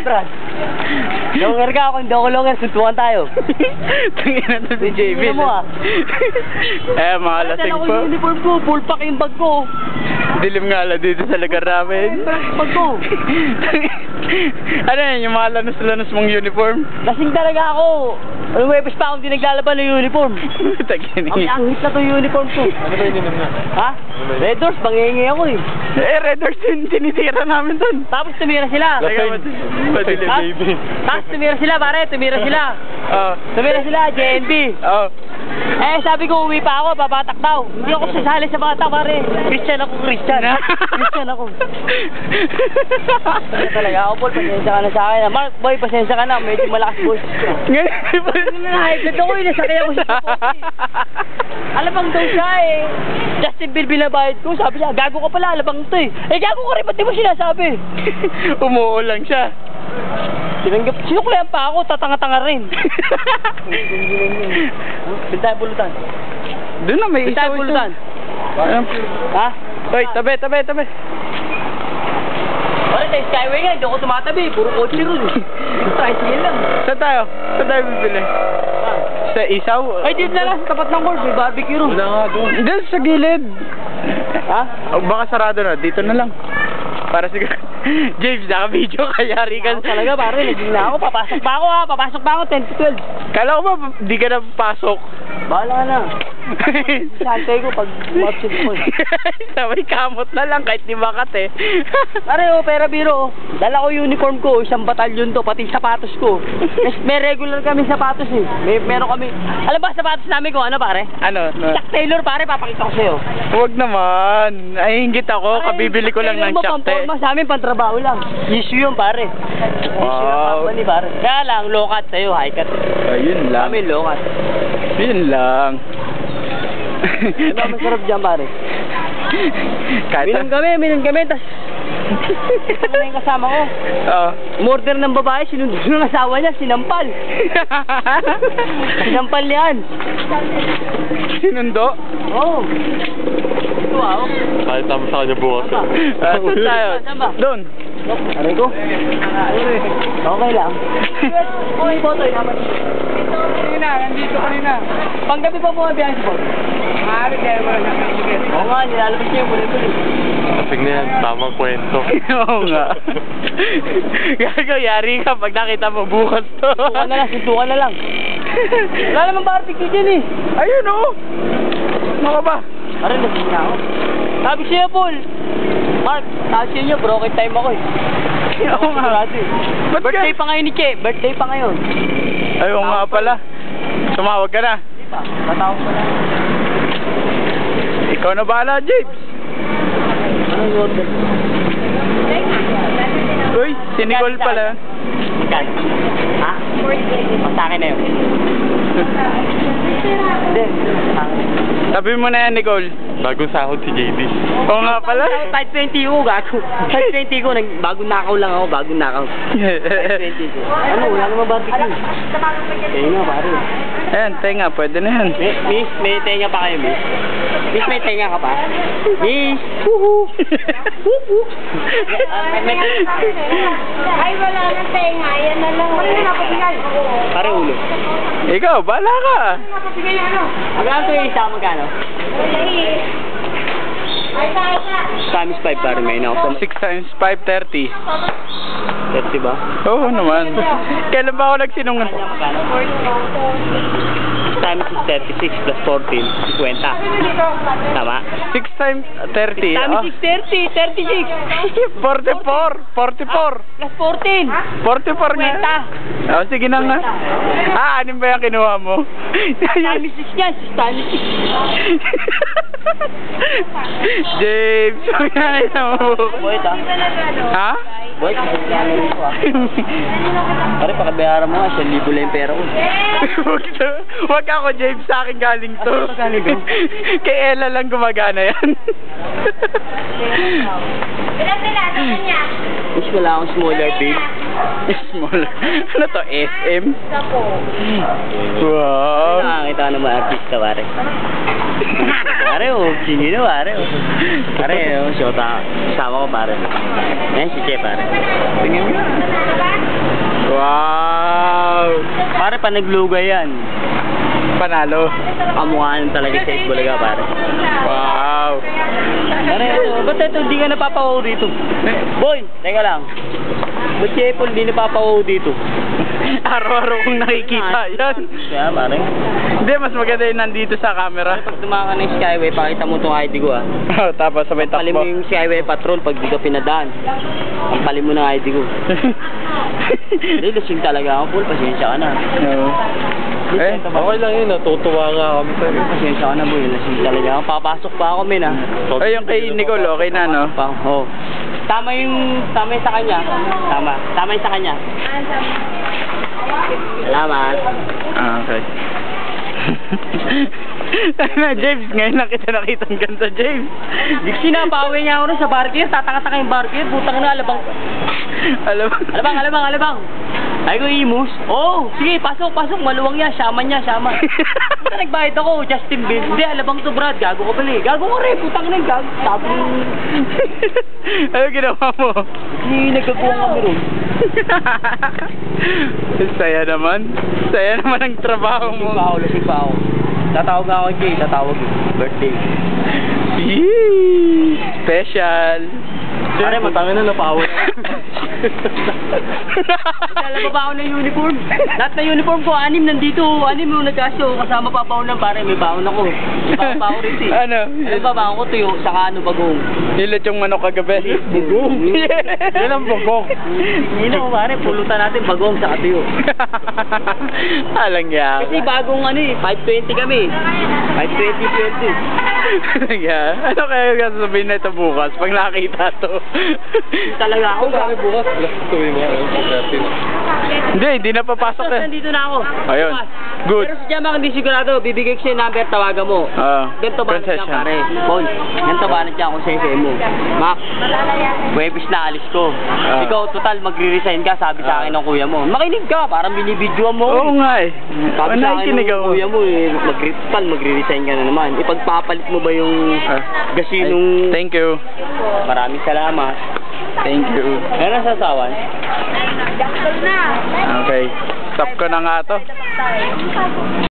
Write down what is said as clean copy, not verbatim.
Brad. Longer ka ako, hindi ako longer. Suntukan tayo. Tangin na to si JB. Ano mo ah? Mga lasing po. po. Yung uniform ko, full pack yung bag ko. Dilim nga lang dito sa lugar namin. Bag ko. Ano yan, yung mga lanos-lanos mong uniform? Lasing talaga ako. Ano webes pa akong di naglalaban ng uniform. Tagini. Ang hit na to yung uniform ko. Ano ba ininom na? Ha? Red Doors, bangingi ako eh. Red Doors din, tinitira namin dun. Tapos tumira sila. Madilim, Ha? baby. Tapos tumira sila, pare. Tumira sila. Tumira sila, JNB. Oh. Eh, sabi ko, uwi pa ako, babatak daw. Hindi ako sasali sa bata, pare. Christian ako, Christian. Christian ako. Kaya talaga ako, Paul, pasensya ka na sa akin. Mark, boy, pasensya ka na. Medyo malakas, boy. Ano na, high-blood ako eh. Nasakay ako sa poste. Alabang daw siya eh. Justin Bill binabayad ko. Sabi niya, gago ka pala, alabang to eh. Eh, gago ka rin, ba't di mo sinasabi? Umuo lang siya. Sinuklayan pa ako, tatanga-tanga rin. Bintay pulutan. Doon na, may Bintay isaw pulutan. Ha? Hoy, tabi. Wala tayo Skyway nga, hindi ako tumatabi. Puro kotse ron. Tricycle lang. Saan tayo bibili? Sa isaw? Ay, dito na lang, sa tapat ng court, may barbecue ron. Wala nga doon. Doon sa gilid. Ha? O baka sarado na, dito na lang. Para siguro. James, naka-video ka, yari ka. Ako talaga, pare, naging na ako. Papasok pa ako, 10 to 12. Kala ko ba, di ka na pasok? Bahala ka na. Santay ko pag absent ko. Sabay kamot na lang, kahit di makate. Pare, pera biro. Dala ko uniform ko, isang batalyon to, pati sapatos ko. May regular kami sapatos eh. Meron kami. Alam ba sapatos namin kung ano, pare? Ano? Chuck Taylor, pare, papakita ko sa'yo. Huwag naman. Ay, hinggit ako. Kabibili ko lang ng Chuck Taylor. Sa amin, pantrabaho lang. Issue yun, pare. Issue ng company, pare. Kaya lang, low cut sa'yo, high cut. Ayun lang. Kami, low cut. Yun lang. Ano masarap dyan, pare? Kahit Minom kami, tas ito na yung kasama ko. Murder ng babae, sinundo ng asawa niya, sinampal. Sinampal niyan. Sinundo? Oo. Ito ako. Kahit tama sa kanya bukas. Saan tayo? Saan ba? Doon. Aray ko. Okay lang. Uy, botoy naman. Nandito kanina. Panggabi pa po ang biyahe si Bob. Maaari kaya mo lang nakikigit. Oo nga, nilalabas niya yung muli-muli. Kasing na yan, tamang kwento. Oo nga. Gago, yari ka pag nakita mo bukas to. Suntukan na lang. Wala naman barbecue dyan eh. Ayun o. Ano ka ba? Aray, lasing na ako. Sabi siya, Paul. Mark, sabi siya broken time ako eh. Oo nga. Ba't Birthday ka? pa ngayon ni Che. Birthday pa ngayon. Ayun nga pala. Tumawag ka na. Hindi pa. Matawag pa lang. Ikaw na bahala, James. Anong order? Uy, si Nicole pala. Magkano? Ha? Sa akin na yun. Hindi. Sabi mo na yan, Nicole. Bagong sahod si JD. Oo nga pala. Type 20 ko, gago. Type 20 ko, bagong nakaw lang ako, bagong nakaw. Type 20 ko. Ano, wala naman barbecue. Kaya nga, pare. Ayan, tenga, pwede na yan. Miss, may tenga pa kayo, miss? Miss, may tenga ka pa? Miss! Huhu! Huhu! Ay, wala na tenga. Yan na lang. Ano na napapigay? Pare ulo. Ikaw, bahala ka. Napapigay yung ano? Magkano ito yung isa, magkano? Wala eh. Ay, sa. Times 5 pare, may na ako. 6 times 5, 30. 30 ba? Oo naman. Kailan ba ako nagsinungan? Magkano? Times is 36 plus 14, 50. Tama? 6 times 30. Times is 30, 36. 44. 44. Plus 14. 44 nga. Oh, sige na nga. Anim ba yung kinuha mo? Times 6 yan, times 6. James, kaya mo. Boyd ah. Ha? Boyd, kaya mo ah. Pare, pakabayaran mo nga, 1,000 lang yung pera ko. Wag ako, James, sa akin galing to. Ano galing to? Kay Ella lang gumagana yan. Pila-pila, sa kanya. Mas wala akong smaller big. Smaller. Ano to, SM? Sapo. Wow. Nakakita ka naman artista, pare. Pare, oh, sino na, pare. Pare, oh, siyota. Kasama ko, pare. Ayan si Che, pare. Tingin mo. Pare, pa naglugay yan. Panalo. Kamukhaan talaga sa Bulaga, pare. Wow. Pare, ba't ito hindi ka napapawaw dito? Boy, teka lang. Ba't si Apple hindi napapawaw dito? Araw-araw kong nakikita yan. Kaya, pare. Hindi, mas maganda yun nandito sa camera. Pag tumakan ng Skyway, pakita mo itong ID ko, ah. Tapos sabay Palim mo takbo. yung Skyway Patrol pag dito pinadaan. Ang palim mo ng ID ko. Hindi, lasing talaga ako, Paul. Pasensya ka na. Oo. Eh, Okay lang yun, natutuwa nga kami sa'yo. Pasensya ka na, boy. Lasing talaga ako. Papasok pa ako, men, ah. Ay, yung kay Nicole, okay na, no? Oh. Tama yung sa kanya. Tama yung sa kanya. Salamat. Ah, okay. Na, James, ngayon lang kita nakitang ganda, James. Dixie na, bawi niya ako rin sa barkir. Tataka-taka yung barkir. Butang na, alabang. Alabang. Ay ko, Imus. Oh, sige, pasok. Maluwang yan. Shaman. Punta nagbayad ako, Justin Bieber. Hindi, alabang to, Brad. Gago ka pala eh. Gago ka rin. Putang na yung gago. Tapos, Ano ginawa mo? hindi nagkakuha kami ron. Saya naman. Saya naman ang trabaho mo. Lasing pa ako. Tatawag nga ako kay Jay. Birthday. Yee! Special. Pare, matangin na napawal. Alam ba ako ng uniform? Lahat ng uniform ko, 6 nandito. 6 yung nagkasyo. Kasama pa baon ng pare. May baon ako. May baon pa ako rin eh. Ano? Alam ba baon ko tuyo? Saka ano, bagong. Nilat yung manok kagabi. Bagong? Yan ang bagong. Hindi na pare. Pulutan natin bagong saka tuyo. Alang yan. Kasi bagong ano eh. 520 kami. 520. Yeah. Ano kaya sasabihin na ito bukas pag nakita to? Talaga ako. Kami bukas, alas 2 mo, alas 13. Hindi na papasok Tapos eh. nandito na ako. Ayun. Good. Pero si Jamak hindi sigurado. Bibigay ko siya yung number. Tawagan mo. Ganito ba Concession. nandiyan pare? Paul, ganito ba nandiyan ako sa SM mo? Mac, Webis na alis ko. Ikaw, total, magre-resign ka, sabi sa akin ng kuya mo. Makinig ka, parang binibidyoan mo. Oo nga eh. Sabi sa akin Nakikinig ng ako. kuya mo, total, magre-resign ka na naman. Ipagpapalit mo ba yung gasinong... Thank you. Maraming salamat. Thank you. Ano sasawan? Okay. Stop ko na nga to.